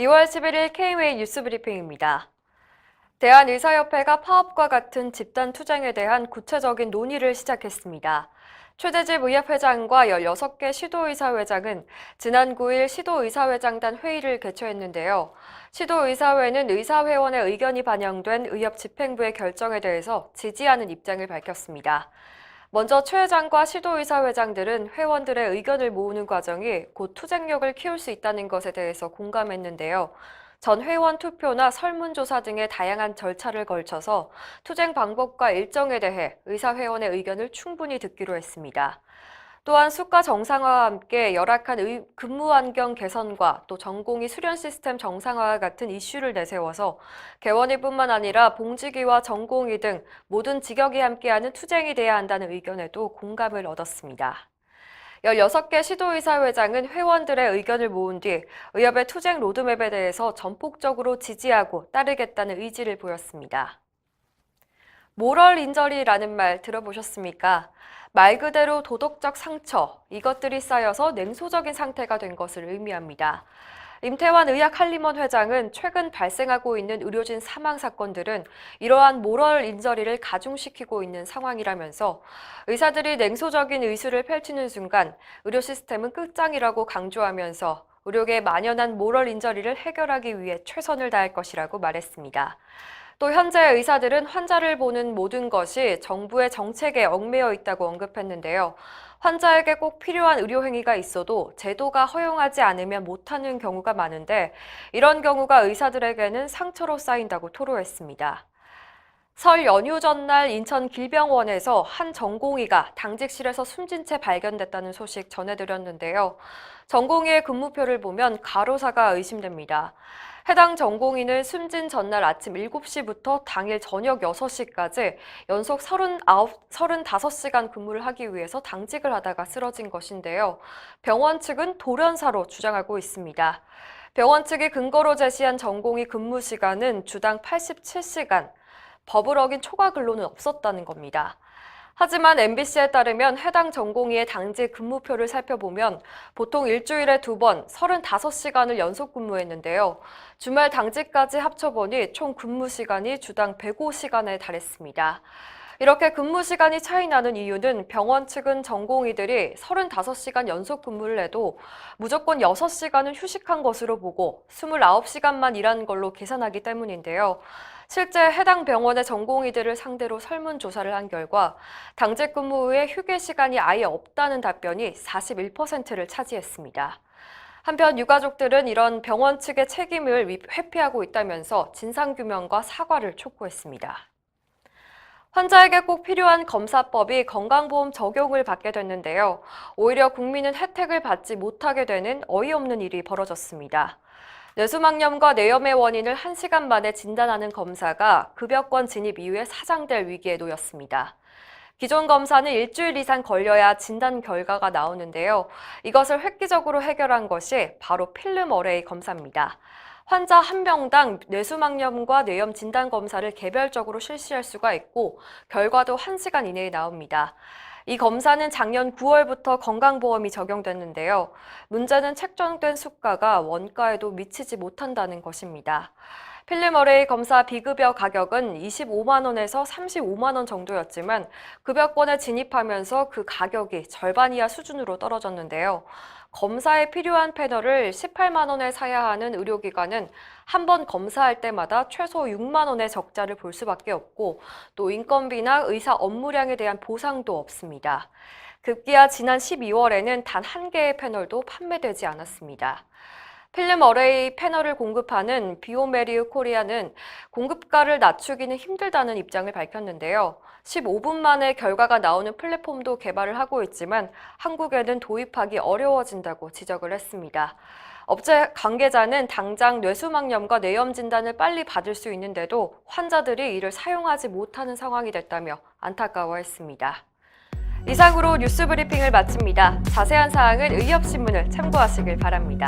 2월 11일 K-웨이 뉴스 브리핑입니다. 대한의사협회가 파업과 같은 집단 투쟁에 대한 구체적인 논의를 시작했습니다. 최대집 의협회장과 16개 시도의사회장은 지난 9일 시도의사회장단 회의를 개최했는데요. 시도의사회는 의사회원의 의견이 반영된 의협집행부의 결정에 대해서 지지하는 입장을 밝혔습니다. 먼저 최 회장과 시도의사회장들은 회원들의 의견을 모으는 과정이 곧 투쟁력을 키울 수 있다는 것에 대해서 공감했는데요. 전 회원 투표나 설문조사 등의 다양한 절차를 걸쳐서 투쟁 방법과 일정에 대해 의사회원의 의견을 충분히 듣기로 했습니다. 또한 수가 정상화와 함께 열악한 근무 환경 개선과 또 전공의 수련 시스템 정상화와 같은 이슈를 내세워서 개원의뿐만 아니라 봉직위와 전공의 등 모든 직역이 함께하는 투쟁이 돼야 한다는 의견에도 공감을 얻었습니다. 16개 시도의사회장은 회원들의 의견을 모은 뒤 의협의 투쟁 로드맵에 대해서 전폭적으로 지지하고 따르겠다는 의지를 보였습니다. 모럴 인저리라는 말 들어보셨습니까? 말 그대로 도덕적 상처, 이것들이 쌓여서 냉소적인 상태가 된 것을 의미합니다. 임태환 의학한림원 회장은 최근 발생하고 있는 의료진 사망 사건들은 이러한 모럴 인저리를 가중시키고 있는 상황이라면서 의사들이 냉소적인 의술을 펼치는 순간 의료 시스템은 끝장이라고 강조하면서 의료계에 만연한 모럴 인저리를 해결하기 위해 최선을 다할 것이라고 말했습니다. 또 현재 의사들은 환자를 보는 모든 것이 정부의 정책에 얽매여 있다고 언급했는데요. 환자에게 꼭 필요한 의료 행위가 있어도 제도가 허용하지 않으면 못하는 경우가 많은데 이런 경우가 의사들에게는 상처로 쌓인다고 토로했습니다. 설 연휴 전날 인천 길병원에서 한 전공의가 당직실에서 숨진 채 발견됐다는 소식 전해드렸는데요. 전공의의 근무표를 보면 가로사가 의심됩니다. 해당 전공의는 숨진 전날 아침 7시부터 당일 저녁 6시까지 연속 35시간 근무를 하기 위해서 당직을 하다가 쓰러진 것인데요. 병원 측은 돌연사로 주장하고 있습니다. 병원 측이 근거로 제시한 전공의 근무 시간은 주당 87시간, 법을 어긴 초과 근로는 없었다는 겁니다. 하지만 MBC에 따르면 해당 전공의의 당직 근무표를 살펴보면 보통 일주일에 2번 35시간을 연속 근무했는데요. 주말 당직까지 합쳐보니 총 근무 시간이 주당 105시간에 달했습니다. 이렇게 근무 시간이 차이 나는 이유는 병원 측은 전공의들이 35시간 연속 근무를 해도 무조건 6시간은 휴식한 것으로 보고 29시간만 일한 걸로 계산하기 때문인데요. 실제 해당 병원의 전공의들을 상대로 설문조사를 한 결과 당직 근무 후에 휴게 시간이 아예 없다는 답변이 41%를 차지했습니다. 한편 유가족들은 이런 병원 측의 책임을 회피하고 있다면서 진상규명과 사과를 촉구했습니다. 환자에게 꼭 필요한 검사법이 건강보험 적용을 받게 됐는데요. 오히려 국민은 혜택을 받지 못하게 되는 어이없는 일이 벌어졌습니다. 뇌수막염과 뇌염의 원인을 1시간 만에 진단하는 검사가 급여권 진입 이후에 사장될 위기에 놓였습니다. 기존 검사는 일주일 이상 걸려야 진단 결과가 나오는데요. 이것을 획기적으로 해결한 것이 바로 필름 어레이 검사입니다. 환자 한 명당 뇌수막염과 뇌염 진단 검사를 개별적으로 실시할 수가 있고 결과도 1시간 이내에 나옵니다. 이 검사는 작년 9월부터 건강보험이 적용됐는데요. 문제는 책정된 수가가 원가에도 미치지 못한다는 것입니다. 필름 어레이 검사 비급여 가격은 25만 원에서 35만 원 정도였지만 급여권에 진입하면서 그 가격이 절반 이하 수준으로 떨어졌는데요. 검사에 필요한 패널을 18만 원에 사야 하는 의료기관은 한 번 검사할 때마다 최소 6만 원의 적자를 볼 수밖에 없고 또 인건비나 의사 업무량에 대한 보상도 없습니다. 급기야 지난 12월에는 단 한 개의 패널도 판매되지 않았습니다. 필름 어레이 패널을 공급하는 비오메리우 코리아는 공급가를 낮추기는 힘들다는 입장을 밝혔는데요. 15분 만에 결과가 나오는 플랫폼도 개발을 하고 있지만 한국에는 도입하기 어려워진다고 지적을 했습니다. 업체 관계자는 당장 뇌수막염과 뇌염 진단을 빨리 받을 수 있는데도 환자들이 이를 사용하지 못하는 상황이 됐다며 안타까워했습니다. 이상으로 뉴스 브리핑을 마칩니다. 자세한 사항은 의협신문을 참고하시길 바랍니다.